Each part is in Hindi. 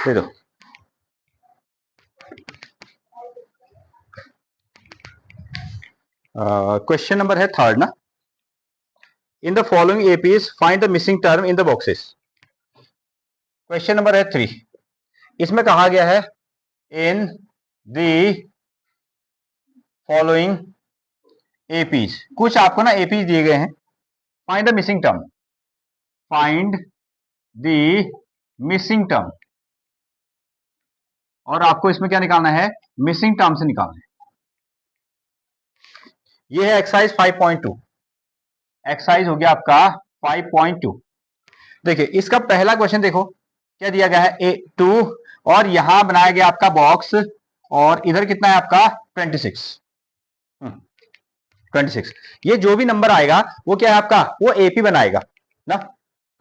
दे दो। क्वेश्चन नंबर है थर्ड ना, in the following APs find the missing term in the boxes. Question number है 3, इसमें कहा गया है इन द फॉलोइंग एपीज, कुछ आपको ना एपीज दिए गए हैं, find the missing term, find the missing term, और आपको इसमें क्या निकालना है, मिसिंग टर्म से निकालना है। ये है एक्सरसाइज 5.2, एक्सरसाइज हो गया आपका 5.2। देखिए इसका पहला क्वेश्चन देखो क्या दिया गया है, A2, और यहां बनाया गया आपका बॉक्स, और इधर कितना है आपका 26। 26, ये जो भी नंबर आएगा वो क्या है आपका, वो एपी बनाएगा ना।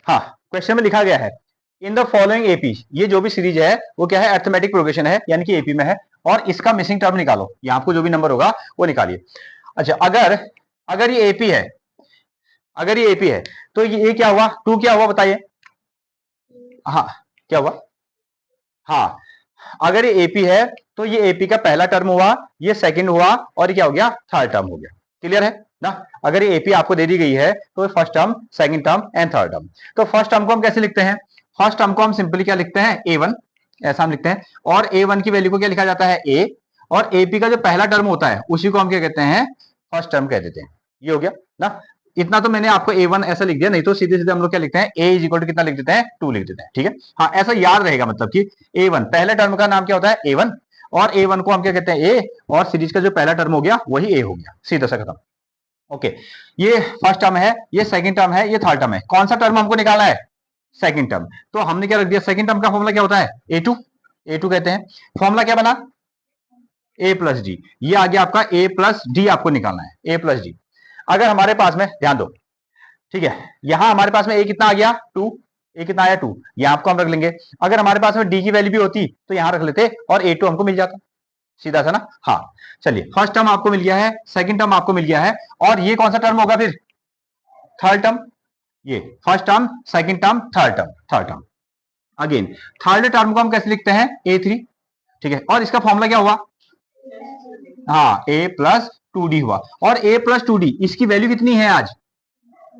हाँ, क्वेश्चन में लिखा गया है इन द फॉलोइंग एपी, ये जो भी सीरीज है वो क्या है, अरिथमेटिक प्रोग्रेशन है, यानी कि एपी में है, और इसका मिसिंग टर्म निकालो, यहां आपको जो भी नंबर होगा वो निकालिए। अच्छा, अगर ये एपी है, अगर ये एपी है तो ये क्या हुआ, 2 क्या हुआ बताइए। हाँ, क्या हुआ, हाँ, अगर ये एपी है तो ये एपी का पहला टर्म हुआ, ये सेकंड हुआ, और ये क्या हो गया, थर्ड टर्म हो गया। क्लियर है ना। अगर ये एपी आपको दे दी गई है तो first term, second term and third term. तो फर्स्ट टर्म को हम कैसे लिखते हैं, फर्स्ट टर्म को हम सिंपली क्या लिखते हैं, A1, ऐसा हम लिखते हैं, और A1 की वैल्यू को क्या लिखा जाता है, A, और एपी का जो पहला टर्म होता है उसी को हम क्या कहते हैं, फर्स्ट टर्म कह देते हैं। ये हो गया ना। इतना तो मैंने आपको A1 ऐसा लिख दिया, नहीं तो सीधे सीधे हम लोग क्या लिखते हैं, A इज इक्वल टू कितना लिख देते हैं, 2 लिख देते हैं। ठीक है, हाँ, ऐसा याद रहेगा, मतलब कि A1 पहले टर्म का नाम क्या होता है, A1, और A1 को हम क्या कहते हैं, A, और सीरीज का जो पहला टर्म हो गया वही A हो गया, सीधा सा खत्म। ओके, ये फर्स्ट टर्म है, ये सेकंड टर्म है, ये थर्ड टर्म है, कौन सा टर्म हमको निकालना है, सेकंड टर्म। तो हमने क्या रख दिया, सेकंड टर्म का फॉर्मूला क्या होता है, A2, A2 कहते हैं। फॉर्मूला क्या बना, A प्लस डी, ये आ गया आपका A प्लस डी, आपको निकालना है A प्लस डी। अगर हमारे पास में, ध्यान दो, ठीक है, यहां हमारे पास में A कितना आ गया, 2, A कितना आया 2, यहां आपको हम रख लेंगे। अगर हमारे पास में D की वैल्यू भी होती तो यहां रख लेते, और A2 हमको मिल जाता, सीधा सा ना। हाँ, चलिए, फर्स्ट टर्म आपको मिल गया है, सेकंड टर्म आपको मिल गया है, और ये कौन सा टर्म होगा फिर, थर्ड टर्म। ये first term, second term, third term, third term. Again third term को हम कैसे लिखते हैं, A3, ठीक है, और इसका फॉर्मूला क्या हुआ, हाँ, A प्लस 2D हुआ, और A प्लस 2D इसकी वैल्यू कितनी है आज,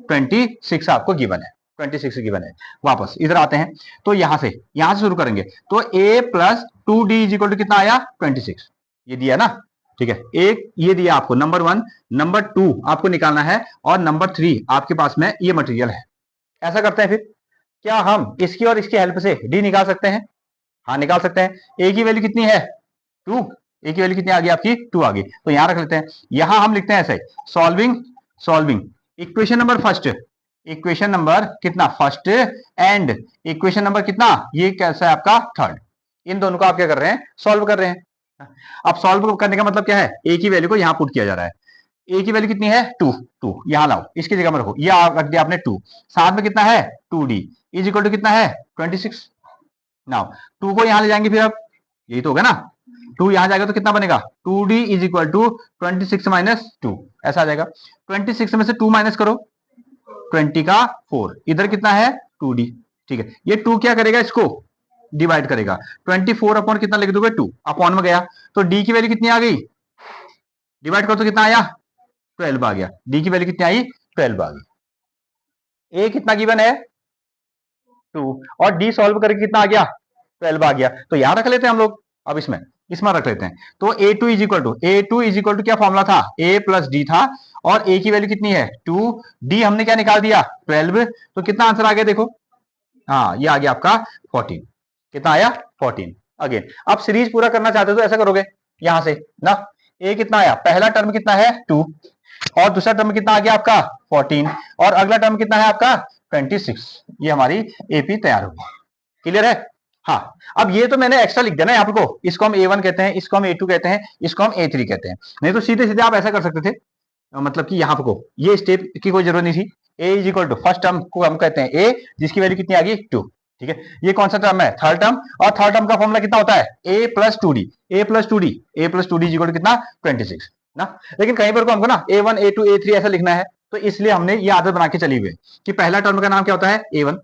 26 आपको गिवन है, 26 गिवन है। वापस इधर आते हैं, तो यहां से शुरू करेंगे, तो A plus 2D is equal to कितना आया, 26, ये दिया ना। ठीक है, एक ये दिया आपको नंबर 1, नंबर 2 आपको निकालना है, और नंबर 3 आपके पास में ये मटेरियल है। ऐसा करते हैं फिर, क्या हम इसकी और इसकी हेल्प से डी निकाल सकते हैं, हाँ निकाल सकते हैं। ए की वैल्यू कितनी है, 2, ए की वैल्यू कितनी आ गई आपकी, 2 आ गई, तो यहां रख लेते हैं। यहां हम लिखते हैं ऐसे, solving equation number first, equation number कितना, फर्स्ट, एंड इक्वेशन नंबर कितना, ये कैसा है आपका थर्ड। इन दोनों को आप क्या कर रहे हैं, सॉल्व कर रहे हैं। अब सॉल्व करने का मतलब क्या है, ए की वैल्यू को यहां पुट किया जा रहा है। ए की वैल्यू कितनी है, 2 यहां लाओ, इसकी जगह में रखो, ये रख दिया आपने 2, साथ में कितना है 2D इज इक्वल टू कितना है 26। नाउ 2 को यहां ले जाएंगे, फिर अब यही तो होगा ना, 2 यहां जाएगा तो कितना बनेगा, 2D is equal to 26 minus 2, ऐसा आ जाएगा। 26 में से 2 माइनस करो, 20 का 4, इधर कितना है 2D। ठीक है, ये 2 क्या करेगा, इसको डिवाइड करेगा, 24 अपॉन कितना लिख दोगे, 2 अपॉन में गया, तो D की वैल्यू कितनी आ गई, डिवाइड करो तो कितना आया, 12 आ गया। D की वैल्यू कितनी आई, 12 आ गई। A कितना गिवन है, 2, और D सॉल्व करके कितना आ गया, 12 आ गया, तो यहां रख लेते हैं हम लोग। अब इसमें रख लेते हैं, तो A2 इज इक्वल टू क्या फॉर्मूला था, A प्लस डी था, और A की वैल्यू कितनी है 2, D हमने क्या निकाल दिया 12, तो कितना आंसर आ गया देखो, हाँ ये आ गया आपका 14, कितना आया 14। अगेन अब सीरीज पूरा करना चाहते हो तो ऐसा करोगे, यहां से ना, A कितना आया, पहला टर्म कितना है 2, और दूसरा टर्म कितना आ गया आपका 14, और अगला टर्म कितना है आपका 26, ये हमारी एपी तैयार होगी। क्लियर है। हाँ, अब ये तो मैंने एक्स्ट्रा लिख दिया ना आपको, इसको हम A1 कहते हैं, इसको हम A2 कहते हैं, इसको हम A3 कहते हैं, नहीं तो सीधे सीधे आप ऐसा कर सकते थे, मतलब कि यहाँ को ये स्टेप की कोई जरूरत नहीं थी। A is equal to first term को हम कहते हैं A, जिसकी वैल्यू कितनी आ गई 2, ठीक है, ये कौन सा टर्म है, थर्ड टर्म, और थर्ड टर्म का फॉर्मूला कितना होता है A plus 2D, A plus 2D is equal to कितना 26 ना। लेकिन कहीं पर को हमको ना A1 A2 A3 ऐसा लिखना है, तो इसलिए हमने ये आदत बना के चली हुई कि पहला टर्म का नाम क्या होता है A1,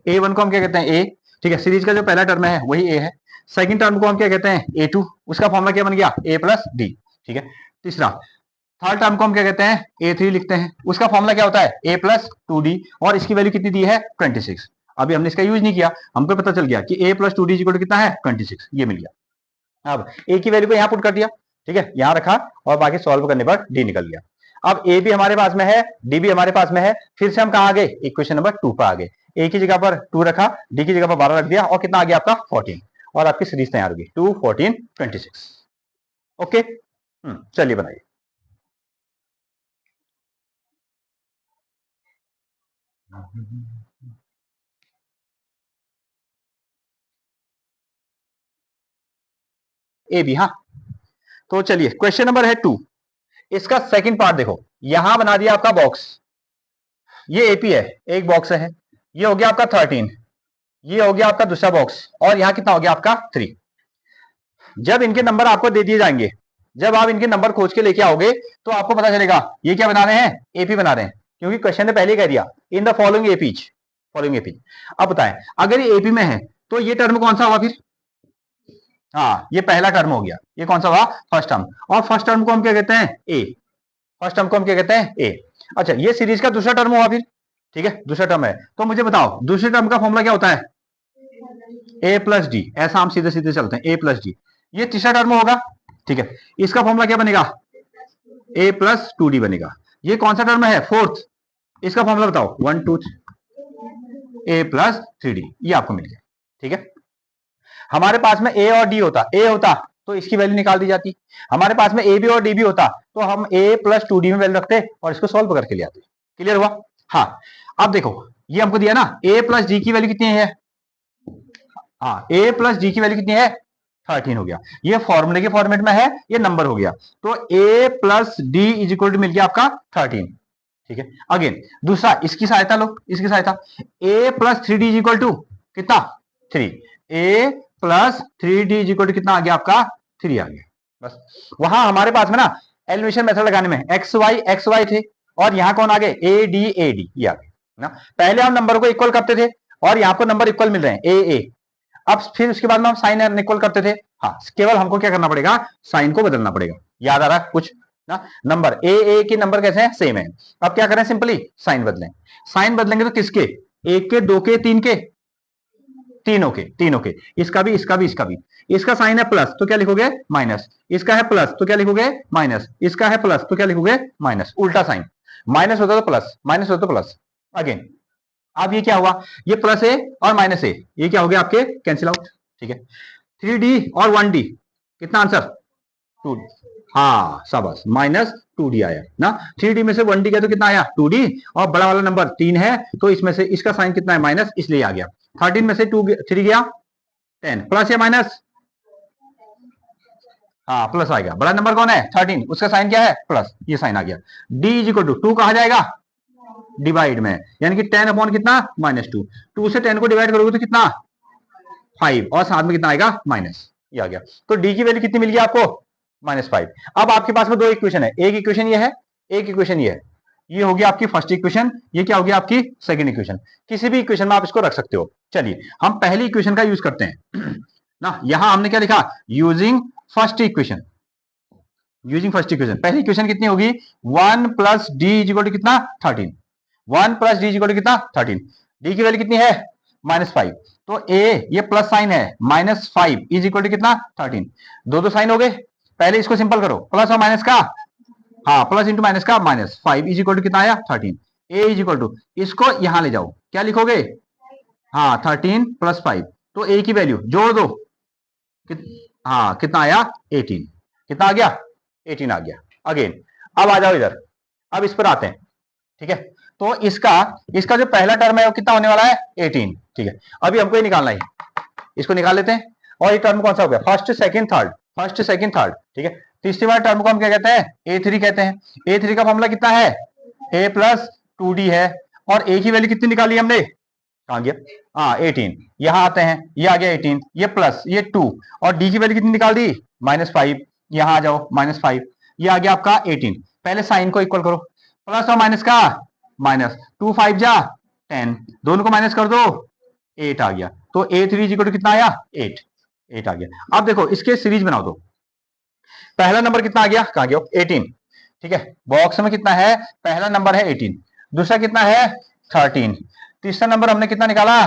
A1 को हम क्या कहते हैं A, ठीक है, सीरीज का जो पहला टर्म है वही ए है। सेकंड टर्म को हम क्या कहते हैं, A2, उसका फॉर्मूला क्या बन गया, A प्लस डी। ठीक है, तीसरा थर्ड टर्म को हम क्या कहते हैं, A3 लिखते हैं, उसका फॉर्मूला क्या होता है, A प्लस 2D, और इसकी वैल्यू कितनी दी है, 26। अभी हमने इसका यूज नहीं किया, हमको पता चल गया कि A plus 2D equal to कितना है, 26, ये मिल गया। अब A की वैल्यू को यहाँ पुट कर दिया, ठीक है, यहाँ रखा और बाकी सॉल्व करने पर D निकल गया। अब A भी हमारे पास में है, D भी हमारे पास में है, फिर से हम कहा आ गए, इक्वेशन नंबर 2 पर आ गए। A की जगह पर 2 रखा, D की जगह पर 12 रख दिया, और कितना आ गया आपका 14, और आपकी सीरीज तैयार होगी 2 14 26। ओके, चलिए बनाइए। ए बी, हाँ, तो चलिए क्वेश्चन नंबर है 2, इसका सेकंड पार्ट देखो, यहां बना दिया आपका बॉक्स, ये एपी है, एक बॉक्स है, ये हो गया आपका 13, ये हो गया आपका दूसरा बॉक्स, और यहां कितना हो गया आपका 3। जब इनके नंबर आपको दे दिए जाएंगे, जब आप इनके नंबर खोज के लेके आओगे, तो आपको पता चलेगा ये क्या बना रहे हैं, एपी बना रहे हैं, क्योंकि क्वेश्चन ने पहले कह दिया in the following APs, following AP. अब बताएं, अगर ये एपी में है तो ये टर्म कौन सा हुआ फिर, हाँ, ये पहला टर्म हो गया, ये कौन सा हुआ, फर्स्ट टर्म, और फर्स्ट टर्म को हम क्या कहते हैं, ए, फर्स्ट टर्म को हम क्या कहते हैं, ए। अच्छा, ये सीरीज का दूसरा टर्म हुआ फिर, ठीक है, दूसरा टर्म है, तो मुझे बताओ दूसरे टर्म का फॉर्मूला क्या होता है, ए प्लस डी, ऐसा हम सीधे सीधे चलते हैं, ए प्लस डी। ये तीसरा टर्म होगा, ठीक है, इसका फॉर्मूला क्या बनेगा, ए प्लस 2D बनेगा। ये कौन सा टर्म है, फोर्थ, इसका फॉर्मूला बताओ, 1 2 ए प्लस 3D, ये आपको मिल गया। ठीक है, हमारे पास में ए और डी होता, ए होता तो इसकी वैल्यू निकाल दी जाती, हमारे पास में ए बी और डी भी होता तो हम ए प्लस 2D में वैल्यू रखते और इसको सॉल्व करके ले आते। क्लियर हुआ, हाँ। अब देखो, ये हमको दिया ना, ए प्लस डी की वैल्यू कितनी है, हाँ, ए प्लस डी की वैल्यू कितनी है, 13 हो गया, ये फॉर्मूले के फॉर्मेट में है, ये नंबर हो गया, तो a plus D is equal to मिल गया आपका 13। ठीक है, अगेन दूसरा, इसकी सहायता लो, इसकी सहायता, a plus 3D is equal to कितना, 3, a plus 3D is equal to कितना आ गया आपका, 3 आ गया। बस, वहां हमारे पास में ना एलिमिनेशन मेथड लगाने में एक्स वाई थे, और यहां कौन आ गए, ए डी ये आ गए ना। पहले हम नंबर को इक्वल करते थे, और यहां पर नंबर इक्वल मिल रहे हैं, ए। अब फिर उसके बाद में हम साइन अनइक्वल करते थे, हाँ, केवल हमको क्या करना पड़ेगा, साइन को बदलना पड़ेगा। याद आ रहा है कुछ ना, नंबर ए के नंबर कैसे हैं, सेम है। अब क्या करें, सिंपली साइन बदलें, साइन बदलेंगे तो किसके, एक के, दो के, तीन के, तीनों के, इसका भी, इसका भी, इसका भी। इसका साइन है प्लस तो क्या लिखोगे, माइनस, इसका है प्लस तो क्या लिखोगे, माइनस, इसका है प्लस तो क्या लिखोगे, माइनस, उल्टा साइन, माइनस होता तो प्लस, माइनस होता तो प्लस। अगेन, अब ये क्या हुआ, ये प्लस ए और माइनस ए, ये क्या हो गया आपके, कैंसिल आउट। ठीक है, 3D और 1D, कितना आंसर, 2, हाँ शाबाश, माइनस 2D आया ना। 3D में से 1D गया तो कितना आया, 2D, और बड़ा वाला नंबर 3 है तो इसमें से इसका साइन कितना है, माइनस, इसलिए आ गया। 13 में से 3 गया 10, प्लस या माइनस, हाँ प्लस आ गया। बड़ा नंबर कौन है, 13, उसका साइन क्या है, प्लस, ये साइन आ गया। D इज इक्वल टू 2 कहा जाएगा, डिवाइड में, यानी कि 10 अपॉन कितना, -2, 2 से 10 को डिवाइड करोगे तो कितना, 5, और साथ में कितना आएगा, माइनस, ये आ गया। तो डी की वैल्यू कितनी मिल गई आपको, -5। अब आपके पास में दो इक्वेशन है, एक इक्वेशन ये है, एक इक्वेशन ये है, ये होगी आपकी फर्स्ट इक्वेशन, ये क्या होगी आपकी सेकंड इक्वेशन। किसी भी इक्वेशन में आप इसको रख सकते हो। चलिए हम पहली इक्वेशन का यूज करते हैं ना, यहां हमने क्या लिखा, using first equation, using first equation. पहली इक्वेशन कितनी होगी, 1 plus D is equal to कितना, 13, 1 plus D is equal to कितना, 13, डी की वैल्यू कितनी है, -5, तो ए, ये प्लस साइन है, -5 इज इक्वल टू कितना, 13, दो साइन हो गए। पहले इसको सिंपल करो, प्लस और माइनस का, हाँ, प्लस इंटू माइनस का, -5 इज इक्वल टू कितना आया, 13, ए इज इक्वल टू, इसको यहां ले जाओ, क्या लिखोगे, हाँ 13 + 5, तो ए की वैल्यू जोड़ दो, हाँ कितना आया, 18, कितना आ गया, 18 आ गया। अगेन, अब आ जाओ इधर, अब इस पर आते हैं। ठीक है, तो इसका जो पहला टर्म है वो कितना होने वाला है, 18। ठीक है, अभी हमको ये निकालना है, इसको निकाल लेते हैं। और ये टर्म कौन सा हो गया, first second third, first second third. ठीक है, तीसरी बार टर्म को हम क्या कहते हैं, A3 कहते हैं। A3 का फॉर्मूला कितना है, A प्लस 2D है, और A की वैल्यू कितनी निकाली हमने, कहां गया, हाँ 18, यहां आते हैं, ये आ गया 18, ये प्लस, ये 2, और D की वैल्यू कितनी निकाल दी, -5, यहां आ जाओ, -5, ये आ गया आपका 18। पहले साइन को इक्वल करो, प्लस और माइनस का, माइनस, 2 5 जा 10, दोनों को माइनस कर दो, 8 आ गया। तो A3 कितना आया 8 आ गया। अब देखो इसके सीरीज बनाओ तो पहला नंबर कितना आ गया, कहां गया 18, ठीक है, बॉक्स में कितना है, पहला नंबर है 18, दूसरा कितना है 13, तीसरा नंबर हमने कितना निकाला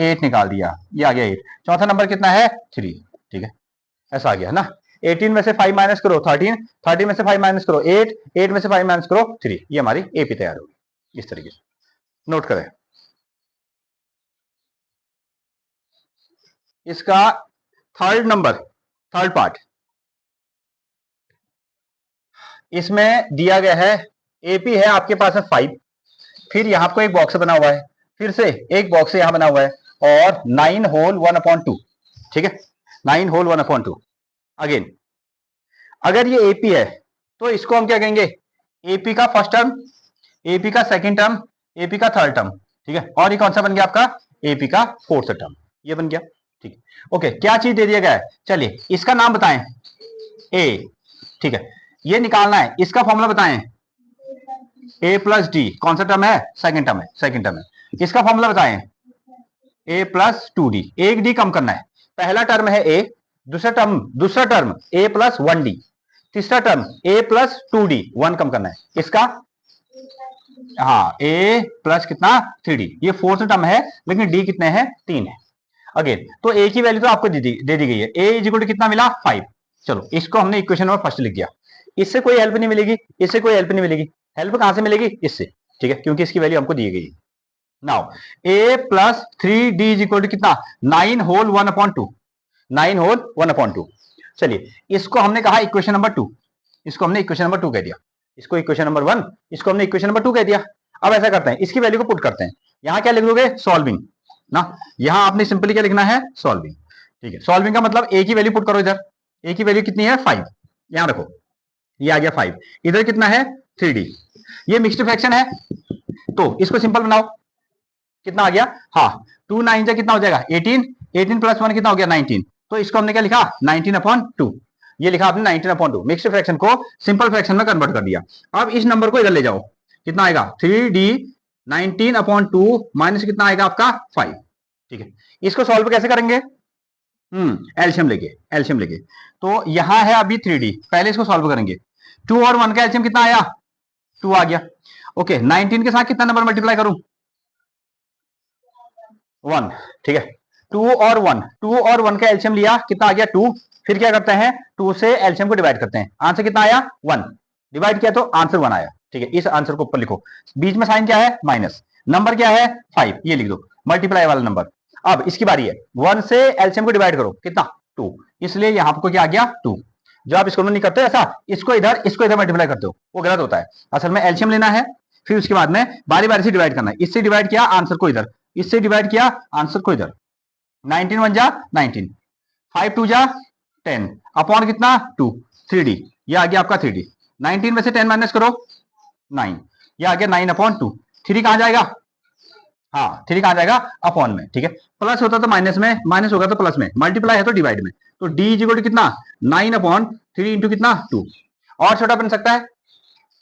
8 निकाल दिया, ये आ गया 8, चौथा नंबर कितना है 3, ठीक है, ऐसा आ गया ना। 18 में से 5 माइनस करो 13, 13 में से 5 माइनस करो 8, 8 में से 5 माइनस करो 3, ये हमारी एपी तैयार होगी इस तरीके से। नोट करें इसका थर्ड नंबर, थर्ड पार्ट, इसमें दिया गया है एपी है आपके पास है 5, फिर यहां आपको एक बॉक्स बना हुआ है, फिर से एक बॉक्स यहां बना हुआ है, और 9 होल 1/2, ठीक है, 9 होल 1/2। अगेन अगर ये एपी है तो इसको हम क्या कहेंगे, एपी का फर्स्ट टर्म, एपी का सेकंड टर्म, एपी का थर्ड टर्म, ठीक है, और ये कौन सा बन गया आपका एपी का फोर्थ टर्म, ये बन गया, ठीक है। ओके, क्या चीज दे दिया गया है, चलिए इसका नाम बताएं ए, ठीक है, ये निकालना है, इसका फॉर्मूला बताएं ए प्लस डी, कौन सा टर्म है सेकंड टर्म है, सेकंड टर्म है, इसका फॉर्मूला बताएं ए प्लस 2d, एक डी कम करना है, पहला टर्म है ए, दूसरा टर्म ए प्लस 1d, तीसरा टर्म ए प्लस 2d, 1 कम करना है, इसका हाँ ए प्लस कितना 3d, ये फोर्थ टर्म है, लेकिन डी कितने हैं 3 है। अगेन तो ए की वैल्यू तो आपको दे दी गई है, ए इज इक्वल टू कितना मिला 5, चलो इसको हमने इक्वेशन नंबर फर्स्ट लिख दिया, इससे कोई हेल्प नहीं मिलेगी, इससे कोई हेल्प नहीं मिलेगी, हेल्प कहां से मिलेगी इससे, ठीक है, क्योंकि इसकी वैल्यू हमको दी गई है। Now A plus 3d is equal to कितना 9 होल 1/2, 9 होल 1/2, चलिए इसको हमने कहा इक्वेशन नंबर 2, इसको हमने इक्वेशन नंबर 2 कह दिया, इसको इक्वेशन नंबर 1, इसको हमने इक्वेशन नंबर 2 कह दिया। अब ऐसा करते हैं, इसकी वैल्यू को पुट करते हैं, यहां क्या लिख दोगे सॉल्विंग ना, यहां आपने सिंपली क्या लिखना है सॉल्विंग, ठीक है, सॉल्विंग का मतलब ए की वैल्यू पुट करो इधर, ए की वैल्यू कितनी है 5, यहां रखो, ये आ गया 5, इधर कितना है 3d, ये मिक्स्ड फ्रैक्शन है तो इसको सिंपल बनाओ, कितना आ गया, हाँ 2 9 जा कितना हो जाएगा 18, 18 प्लस 1 कितना हो गया 19, तो इसको हमने क्या लिखा 19/2, ये लिखा आपने 19/2, मिक्स्ड फ्रैक्शन को सिंपल फ्रैक्शन में कन्वर्ट कर दिया। अब इस नंबर को इधर ले जाओ, कितना आएगा 3d 19/2 माइनस कितना आएगा आपका 5, ठीक है, इसको सॉल्व कैसे करेंगे, एलसीएम लेके, एलसीएम लेके, तो यहां है अभी 3d, पहले इसको सॉल्व करेंगे, 2 और 1 का एलसीएम कितना आया 2 आ गया, ओके 19 के साथ कितना नंबर मल्टीप्लाई करूं 1, ठीक है, 2 और 1, 2 और 1 का एलसीएम लिया कितना आ गया 2, फिर क्या करते हैं 2 से एलसीएम को डिवाइड करते हैं, आंसर कितना आया 1, डिवाइड किया तो आंसर 1 आया, ठीक है, इस आंसर को ऊपर लिखो, बीच में साइन क्या है माइनस, नंबर क्या है 5, ये लिख दो मल्टीप्लाई वाला नंबर। अब इसकी बारी है 1 से एलसीएम को डिवाइड करो कितना 2, इसलिए यहां आपको क्या आ गया 2, जो आप इसको नहीं करते ऐसा, इसको इधर मल्टीप्लाई करते हो वो गलत होता है, असल में एलसीएम लेना है, फिर उसके बाद में बारी बारी से डिवाइड करना है, इससे डिवाइड किया आंसर को इधर, इससे डिवाइड किया आंसर को इधर, 19 1 जा 19, 5 2 जा 10 अपॉन कितना 2, 3d, ये आ गया आपका 3d, 19 में से 10 माइनस करो 9, ये आ गया 9/2, 3 कहां जाएगा, हाँ 3 कहां जाएगा अपॉन में, ठीक है, प्लस होता तो माइनस में, माइनस होगा तो प्लस में, मल्टीप्लाई है तो डिवाइड में, तो d इज इक्वल टू कितना 9/3 इंटू कितना 2, और छोटा बन सकता है,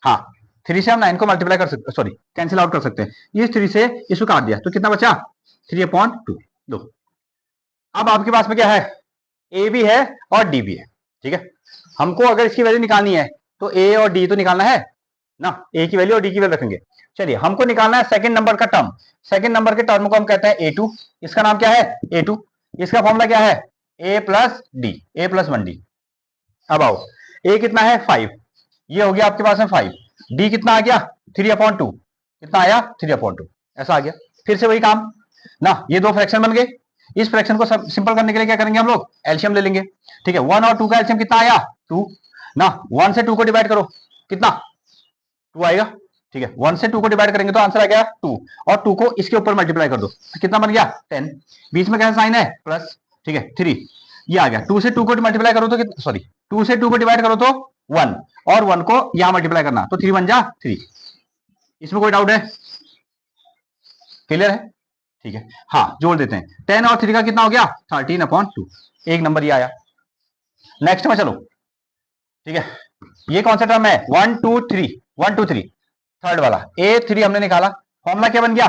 हाँ 3 से हम 9 को मल्टीप्लाई कर सकते, सॉरी कैंसिल आउट कर सकते हैं, इस 3 से इसको काट दिया तो कितना बचा 3/2, दो। अब आपके पास में क्या है ए भी है और डी भी है, ठीक है, हमको अगर इसकी वैल्यू निकालनी है तो ए और डी तो निकालना है ना, ए की वैल्यू और डी की वैल्यू रखेंगे, चलिए हमको निकालना है सेकंड नंबर का टर्म, सेकंड नंबर के टर्म को हम कहते हैं a2, इसका नाम क्या है a2, इसका फॉर्मूला क्या है a plus D, a plus 1d। अब आओ a कितना है 5, ये हो गया आपके पास में 5, d कितना आ गया 3/2, कितना आया 3/2, ऐसा आ गया, फिर से वही काम ना, ये दो फ्रैक्शन बन गए, इस फ्रैक्शन को सिंपल करने के लिए क्या करेंगे हम लोग एलसीएम ले लेंगे, ठीक है, 1 और 2 का एलसीएम कितना आया 2 ना, 1 से 2 को डिवाइड करो कितना 2 आएगा, ठीक है, 1 से 2 को डिवाइड करेंगे तो आंसर आ गया 2, और 2 को इसके ऊपर मल्टीप्लाई कर दो तो कितना बन गया 10, बीच में कैसा साइन है प्लस, ठीक है 3, ये आ गया, 2 से 2 को मल्टीप्लाई करो तो कितना, सॉरी 2 से 2 को डिवाइड करो तो 1, और 1 को यहां मल्टीप्लाई करना तो 3 1 जा 3, इसमें कोई डाउट है, क्लियर है, ठीक है, हाँ जोड़ देते हैं, 10 और 3 का कितना हो गया 13/2, एक नंबर ये आया। नेक्स्ट में चलो, ठीक है, ये कौन सा टर्म है 1 2 3, 1 2 3, थर्ड वाला a3 हमने निकाला, फॉर्मूला क्या बन गया,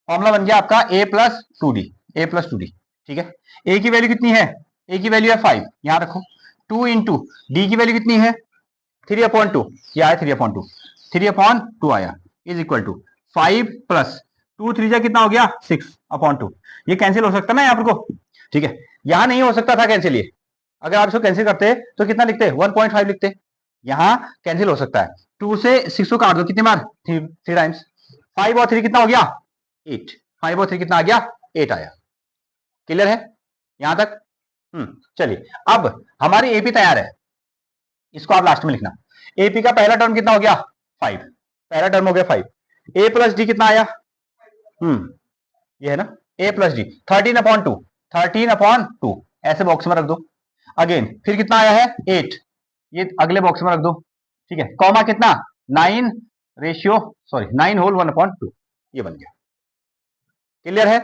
फॉर्मूला बन गया आपका a plus 2d, a plus 2d, ठीक है। ए की वैल्यू कितनी है, ए की वैल्यू है 5, यहां रखो। 2 इंटू डी की वैल्यू कितनी है 3/2, क्या है 3/2, 3/2 आया, इज इक्वल टू 5 प्लस 2 3 कितना हो गया 6/2। ये कैंसिल हो सकता है ना यहाँ पर को, ठीक है। यहां नहीं हो सकता था कैंसिल, ये अगर आप इसको कैंसिल करते तो कितना लिखते 1.5 लिखते, यहां कैंसिल हो सकता है। 2 से 6 को काट दो कितनी बार 3 टाइम्स, 5 और 3 कितना हो गया 8, 5 और 3 कितना आ गया 8 आया। क्लियर है यहां तक? चलिए अब हमारी एपी तैयार है, इसको आप लास्ट में लिखना। एपी का पहला टर्म कितना हो गया 5, पहला टर्म हो गया 5। ए प्लस डी कितना आया, ये है ना ए प्लस डी 13/2, 13/2 ऐसे बॉक्स में रख दो। अगेन फिर कितना आया है 8, ये अगले बॉक्स में रख दो, ठीक है। कॉमा कितना 9 होल 1/2, ये बन गया। क्लियर है?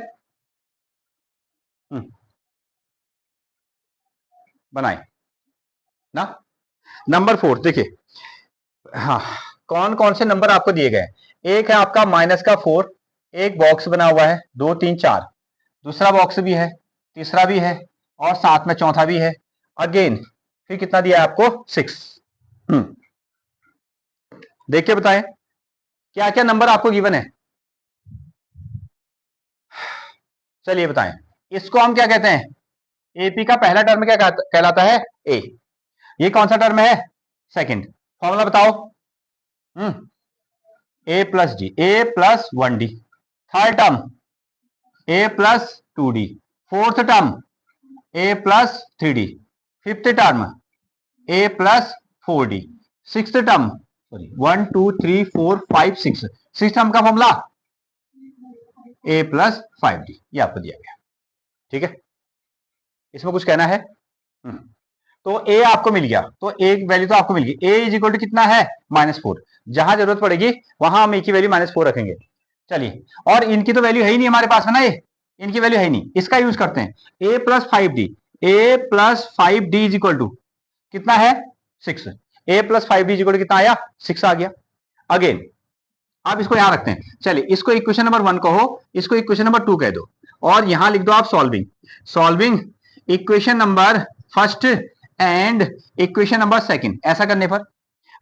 बनाए ना। नंबर 4 देखिए, हाँ कौन कौन से नंबर आपको दिए गए, एक है आपका -4, एक बॉक्स बना हुआ है 2 3 4, दूसरा बॉक्स भी है, तीसरा भी है और साथ में चौथा भी है। अगेन फिर कितना दिया है आपको 6। देखिए बताएं क्या क्या नंबर आपको गिवन है, चलिए बताएं। इसको हम क्या कहते हैं, एपी का पहला टर्म क्या कहलाता है ए, ये कौन सा टर्म है सेकंड, फॉर्मूला बताओ। A plus d, a plus 1d, third term a plus 2d, fourth term a plus 3d, fifth term a plus 4d, sixth term sorry 1 2 3 4 5 6, six term का फॉर्मूला ए प्लस 5d, ये आपको दिया गया, ठीक है। इसमें कुछ कहना है? तो ए आपको मिल गया, तो एक वैल्यू तो आपको मिल गई, ए इज इक्वल टू कितना है -4, जहां जरूरत पड़ेगी वहां हम ए की वैल्यू -4 रखेंगे। चलिए, और इनकी तो वैल्यू है ही नहीं हमारे पास में ना, ये इनकी वैल्यू है ही नहीं, इसका यूज करते हैं a plus 5d, a plus 5d is equal to कितना है 6, a plus 5d is equal to कितना आया 6 आ गया। अगेन आप इसको यहां रखते हैं, चलिए इसको इक्वेशन नंबर 1 कहो, इसको इक्वेशन नंबर 2 कह दो, और यहां लिख दो आप solving equation number first and equation number second. ऐसा करने पर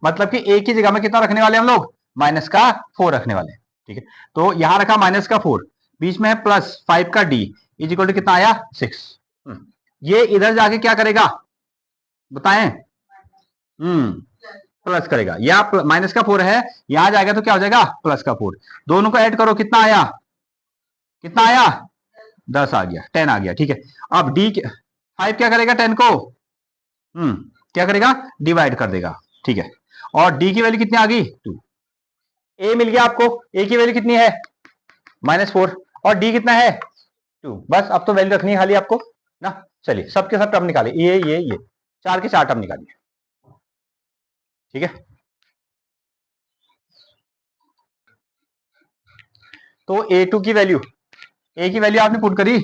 मतलब कि एक ही जगह में कितना रखने वाले हम लोग -4 रखने वाले, ठीक है। तो यहां रखा -4, बीच में है +5 का d इज इक्वल टू कितना आया 6। ये इधर जाके क्या करेगा बताएं, प्लस करेगा, या -4 है, यहां जाएगा तो क्या हो जाएगा +4, दोनों को ऐड करो कितना आया 10 आ गया, 10 आ गया, ठीक है। अब d 5 क्या करेगा 10 को क्या करेगा डिवाइड कर देगा, ठीक है। और d की वैल्यू कितनी आ गई 2, a मिल गया आपको, a की वैल्यू कितनी है -4 और d कितना है 2, बस अब तो वैल्यू रखनी है खाली आपको ना। चलिए सबके सब टर्म निकाले, ये 4 के 4 टर्म निकालिए, ठीक है। तो a2 की वैल्यू, a की वैल्यू आपने पुट करी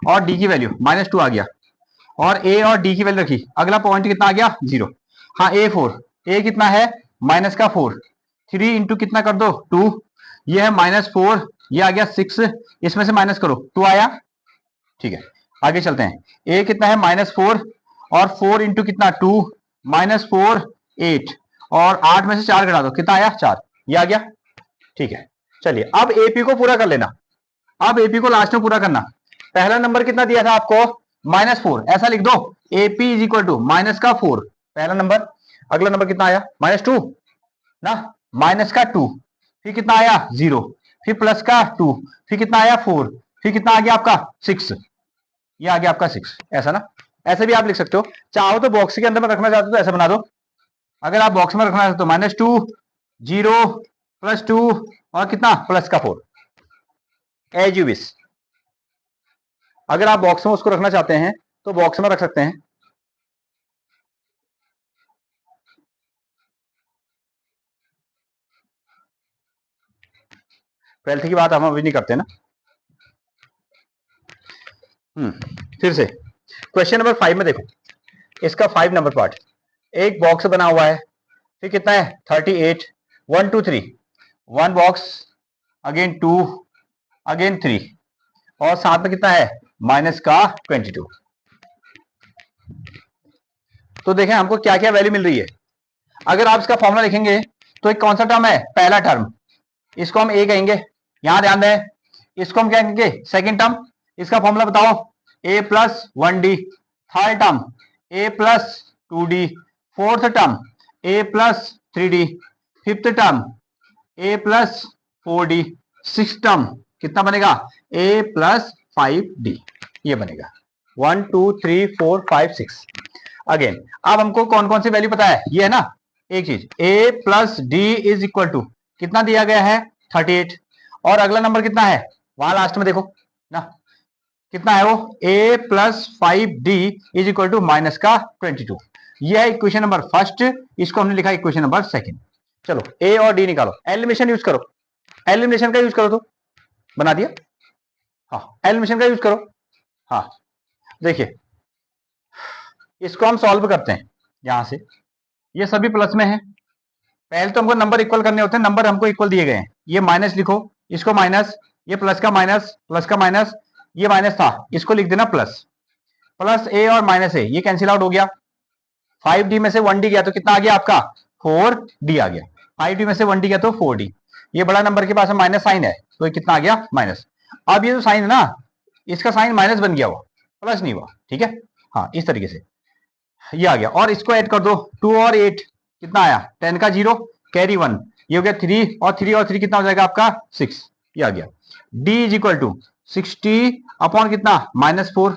और d की वैल्यू -2 आ गया, और a और d की वैल्यू रखी, अगला पॉइंट कितना आ गया 0। हाँ a4, a कितना है -4, 3 इंटू कितना कर दो 2, ये है -4, ये आ गया 6, इसमें से माइनस करो 2 आया, ठीक है। आगे चलते हैं, a कितना है -4 और 4 इंटू कितना 2 -4 8, और 8 में से 4 घटा दो कितना आया 4, ये आ गया, ठीक है। चलिए अब एपी को पूरा कर लेना, अब एपी को लास्ट में पूरा करना। पहला नंबर कितना दिया था आपको -4, ऐसा लिख दो एपी इज इक्वल टू -4 पहला नंबर, अगला नंबर कितना आया -2 ना, -2, फिर कितना आया 0, फिर +2, फिर कितना आया 4, फिर कितना आ गया आपका 6, ये आ गया आपका 6, ऐसा ना। ऐसे भी आप लिख सकते हो, चाहो तो बॉक्स के अंदर में रखना चाहते हो तो ऐसे बना दो, अगर आप बॉक्स में रखना चाहते हो -2 0 +2 और कितना +4, एज यू विश। अगर आप बॉक्स में उसको रखना चाहते हैं तो बॉक्स में रख सकते हैं। ट्वेल्थ की बात हम अभी नहीं करते ना। फिर से क्वेश्चन नंबर 5 में देखो, इसका 5 नंबर पार्ट, एक बॉक्स बना हुआ है, फिर कितना है 38, 1 2 3, 1 बॉक्स, अगेन 2, अगेन 3, और साथ में कितना है माइनस का 22। तो देखें हमको क्या क्या वैल्यू मिल रही है। अगर आप इसका फॉर्मूला लिखेंगे तो एक कौन सा टर्म है, पहला टर्म, इसको हम ए कहेंगे, यहां ध्यान दें। इसको हम क्या कहेंगे, सेकंड टर्म। इसका फॉर्मूला बताओ, a plus 1d। Third term a plus 2d। Fourth term a plus 3d। Fifth term a plus 4d। Six term कितना बनेगा, ए प्लस 5d। ये बनेगा 1 2 3 4 5 6। अगेन अब हमको कौन कौन सी वैल्यू पता है, ये है ना एक चीज, a plus D is equal to कितना दिया गया है 38। और अगला नंबर कितना है वहां लास्ट में देखो ना, कितना है वो, a plus 5d is equal to minus का 22। यह है इक्वेशन नंबर फर्स्ट, इसको हमने लिखा इक्वेशन नंबर सेकंड। चलो a और d निकालो, एलिमिनेशन यूज करो, एलिमिनेशन का यूज करो तो बना दिया। हाँ एलिमिनेशन का यूज करो। हाँ देखिए इसको हम सॉल्व करते हैं, यहां से ये सभी प्लस में है। पहले तो हमको नंबर इक्वल करने होते हैं, नंबर हमको इक्वल दिए गए हैं। ये माइनस लिखो, इसको माइनस, ये प्लस का माइनस, प्लस का माइनस, ये माइनस था, इसको लिख देना प्लस। प्लस ए और माइनस ए ये कैंसिल आउट हो गया। 5d में से 1d गया तो कितना आ गया आपका, 4d आ गया। 5d में से 1d गया तो 4d। ये बड़ा नंबर के पास माइनस साइन है तो ये कितना आ गया, माइनस। अब ये जो साइन है ना, इसका साइन माइनस बन गया, हुआ प्लस नहीं हुआ, ठीक है। हाँ इस तरीके से ये आ गया। और इसको ऐड कर दो, 2 और 8 कितना आया, 10 का 0 कैरी 1, ये हो गया 3 और 3 कितना हो जाएगा आपका 6, ये आ गया। d is equal to 60 upon कितना -4,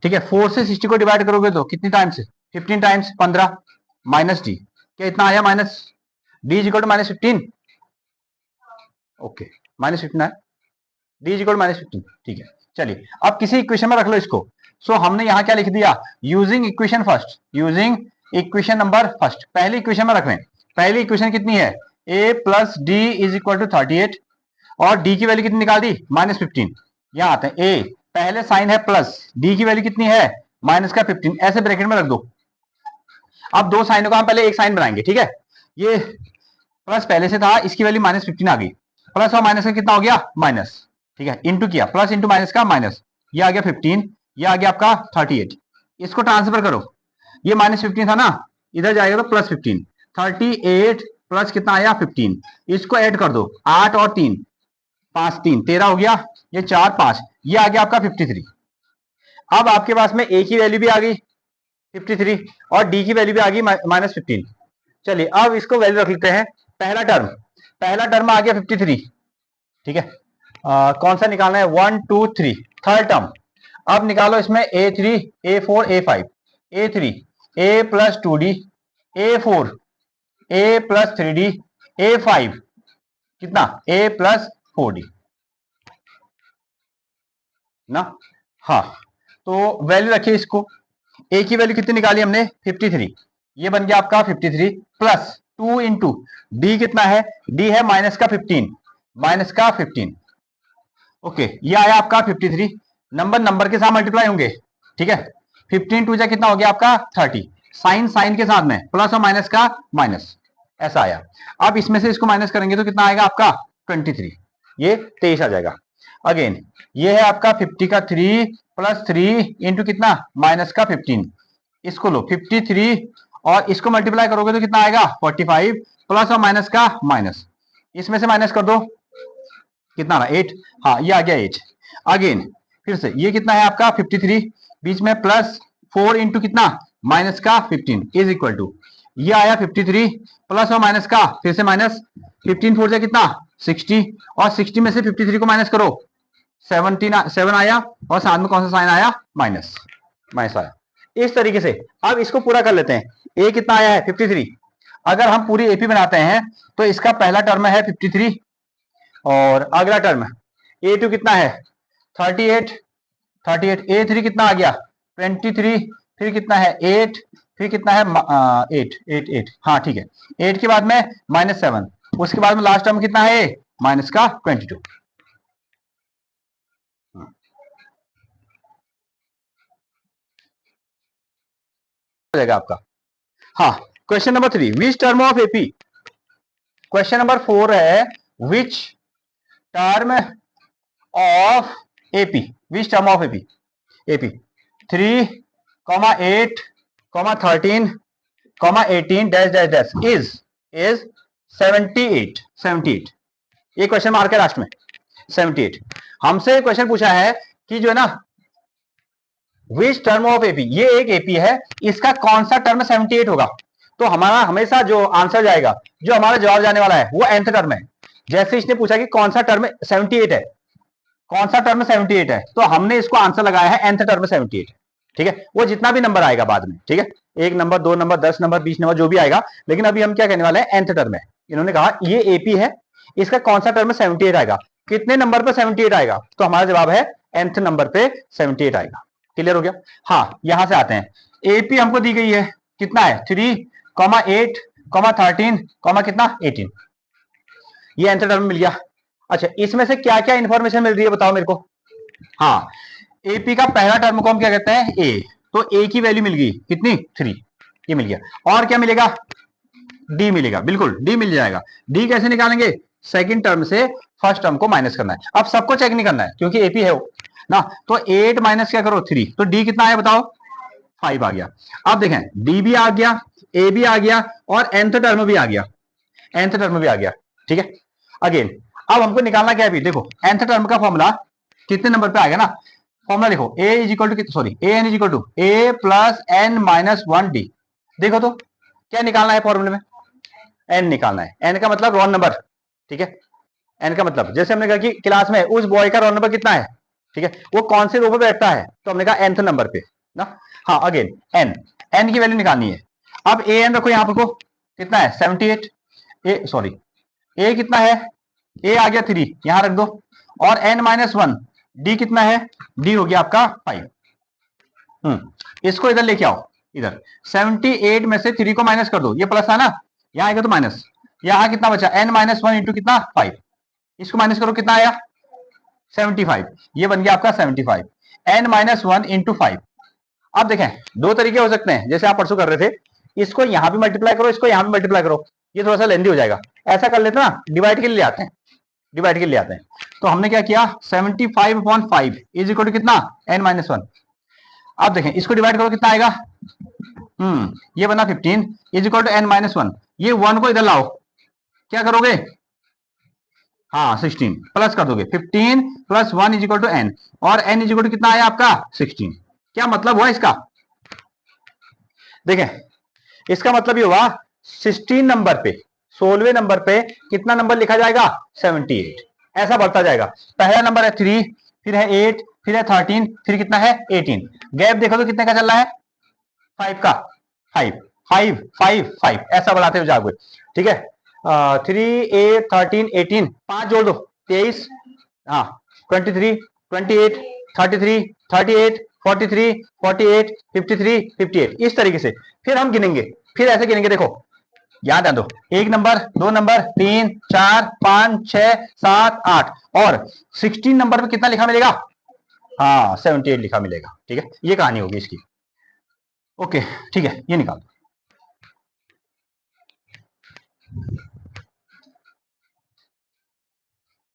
ठीक है। 4 से 60 को डिवाइड करोगे तो कितनी टाइम्स, 15 टाइम्स 15 माइनस डी, क्या इतना आया minus, d is equal to -15, okay -15 है, d इज इक्वल टू -15, ठीक है। चलिए अब किसी इक्वेशन में रख लो इसको। सो हमने यहां क्या लिख दिया, using equation first, using equation number first, पहली इक्वेशन में रख रहे हैं। पहली इक्वेशन कितनी है, a plus D is equal to 38 और d की वैल्यू कितनी निकाल दी, -15। यहां आते हैं a, पहले साइन है प्लस, d की वैल्यू कितनी है माइनस का 15, ऐसे ब्रैकेट में रख दो। अब दो साइनों का हम पहले एक साइन बनाएंगे, ठीक है। ये प्लस पहले से था, इसकी वैल्यू -15 आ गई, प्लस और माइनस का कितना हो गया माइनस, ठीक है, इंटू किया, प्लस इंटू माइनस का माइनस, ये आ गया 15, ये आ गया आपका 38। इसको ट्रांसफर करो, ये -15 था ना, इधर जाएगा तो +15, 38 प्लस कितना आया 15, इसको ऐड कर दो, 8 और 3 5 3 13 हो गया, ये 4 5, ये आ गया आपका 53। अब आपके पास में a की वैल्यू भी आ गई 53 और d की वैल्यू भी आ गई -15। चलिए अब इसको वैल्यू रख लेते हैं। पहला टर्म आ गया 53, ठीक है। कौन सा निकालना है, 1 2 3, थर्ड टर्म। अब निकालो इसमें a3 a4 a5, a3 a plus 2d, a4 a plus 3d, a5 कितना a प्लस 4d ना। हाँ तो वैल्यू रखिए इसको, a की वैल्यू कितनी निकाली हमने 53, ये बन गया आपका 53 प्लस 2 इंटू डी कितना है, d है -15, ओके ये आया आपका 53। नंबर के साथ मल्टीप्लाई होंगे, ठीक है। 15 टू जा कितना हो गया आपका 30, साइन के साथ में प्लस और माइनस का माइनस, ऐसा आया। अब इसमें से इसको माइनस करेंगे तो कितना आएगा आपका 23, ये 23 आ जाएगा। अगेन ये है आपका 50 का 3 प्लस 3 इंटू कितना माइनस का 15, इसको लो 53 और इसको मल्टीप्लाई करोगे तो कितना आएगा 45 प्लस और माइनस का माइनस, इसमें से माइनस कर दो कितना ना 8, हाँ ये आ गया 8। अगेन फिर से ये कितना है आपका 53, बीच में प्लस 4 इंटू कितना माइनस का 15 इज इक्वल टू, ये आया 53 प्लस और माइनस का फिर से माइनस, 15 4 से कितना 60 और 60 में से 53 को माइनस करो 7 आया और साथ में कौन सा साइन आया माइनस, माइनस आया। इस तरीके से अब इसको पूरा कर लेते हैं। ए कितना आया है 53, अगर हम पूरी एपी बनाते हैं तो इसका पहला टर्म है 53 और अगला टर्म a2 कितना है 38, a3 कितना आ गया 23, फिर कितना है 8, फिर कितना है 8, हाँ ठीक है, 8 के बाद में -7, उसके बाद में लास्ट टर्म कितना है माइनस का 22 हो जाएगा आपका। हाँ question number 3, which term of AP, question number 4 है which term of AP, which term of AP, AP 3,8,13,18 dash dash dash is 78। ये क्वेश्चन मार्क है लास्ट में 78। हमसे क्वेश्चन पूछा है कि जो है ना विच टर्म ऑफ एपी, ये एक एपी है, इसका कौन सा टर्म 78 होगा। तो हमारा हमेशा जो आंसर जाएगा, जो हमारा जवाब जाने वाला है वो nth टर्म है। जैसे इसने पूछा कि कौन सा टर्म 78 है, कौन सा टर्म 78 है, तो हमने इसको आंसर लगाया है nth टर्म 78। ठीक है, वो जितना भी नंबर आएगा बाद में, ठीक है, 1 नंबर 2 नंबर 10 नंबर 20 नंबर जो भी आएगा, लेकिन अभी हम क्या कहने वाले हैं nth टर्म है। इन्होंने कहा ये एपी है, इसका कौन सा टर्म 78 आएगा, कितने नंबर पे 78 आएगा, तो हमारा जवाब है nth नंबर पे 78 आएगा। क्लियर हो गया। हाँ, यहां से आते हैं। एपी हमको दी गई है, कितना है 3,8,13, कितना 18, ये आंसर टर्म मिल गया। अच्छा, इसमें से क्या क्या इंफॉर्मेशन मिल रही है बताओ मेरे को। हाँ, एपी का पहला टर्म को हम क्या कहते हैं ए, तो ए की वैल्यू मिल गई कितनी 3, ये मिल गया। और क्या मिलेगा, डी मिलेगा, बिल्कुल डी मिल जाएगा। डी कैसे निकालेंगे, सेकंड टर्म से फर्स्ट टर्म को माइनस करना है। अब सबको चेक नहीं करना है क्योंकि एपी है वो ना, तो 8 माइनस क्या करो 3, तो डी कितना है बताओ 5 आ गया। अब देखें डी भी आ गया, ए भी आ गया और nth टर्म भी आ गया, nth टर्म भी आ गया। ठीक है, अगेन अब हमको निकालना क्या है अभी, देखो nth टर्म का फॉर्मूला कितने नंबर पे आएगा ना, फॉर्मूला देखो a is equal to sorry a n is equal to a plus n minus 1 d. देखो तो क्या निकालना है फॉर्मूले में, एन निकालना है। एन का मतलब रोल नंबर, ठीक है, एन का मतलब जैसे हमने कहा कि क्लास में उस बॉय का रोल नंबर कितना है, ठीक है, वो कौन से रो पे बैठता है, तो हमने कहा nth नंबर पे ना। हाँ, अगेन एन, एन की वैल्यू निकालनी है। अब ए एन रखो यहां पर को, कितना है 78, ए सॉरी ए कितना है, ए आ गया 3 यहां रख दो, और एन माइनस 1 डी कितना है, डी हो गया आपका 5। इसको इधर लेके आओ, इधर 78 में से 3 को माइनस कर दो, ये प्लस है ना, यहां आएगा तो माइनस, यहां कितना बचा एन माइनस 1 इंटू कितना 5, इसको माइनस करो कितना आया 75, ये बन गया आपका 75 एन माइनस 1 इंटू 5। अब देखें दो तरीके हो सकते हैं, जैसे आप परसों कर रहे थे, इसको यहां भी मल्टीप्लाई करो, इसको यहां भी मल्टीप्लाई करो, ये थोड़ा सा लेंदी हो जाएगा। ऐसा कर लेते ना, डिवाइड के लिए आते हैं, डिवाइड के लिए आते हैं। तो हमने क्या किया 75/5 इज इक्वल टू कितना n माइनस 1। अब देखें इसको डिवाइड करो कितना आएगा, ये बना 15 is equal to n minus 1, ये 1 को इधर लाओ, क्या करोगे, हाँ 16 प्लस कर दोगे, 15 plus 1 is equal to n, और n इज इक्वल टू कितना आया आपका 16। क्या मतलब हुआ इसका, देखें इसका मतलब ये हुआ 16 नंबर पे, 16वें नंबर पे कितना नंबर लिखा जाएगा 78, ऐसा बढ़ता जाएगा। पहला नंबर है 3, फिर है 8, फिर है 13, फिर कितना है 18, गैप देखो तो कितने का चल रहा है 5 का, 5 5 5 5 ऐसा बढ़ाते हुए जाओगे। ठीक है, 3 8 13 18 5 जोड़ दो 23, हाँ 23 28 33 38 43 48 53 58, इस तरीके से फिर हम गिनेंगे, फिर ऐसे गिनेंगे, देखो याद है दो, 1 नंबर 2 नंबर 3 4 5 6 7 8, और 16 नंबर पे कितना लिखा मिलेगा, हाँ 78 लिखा मिलेगा। ठीक है, ये कहानी होगी इसकी। ओके ठीक है, ये निकाल दो।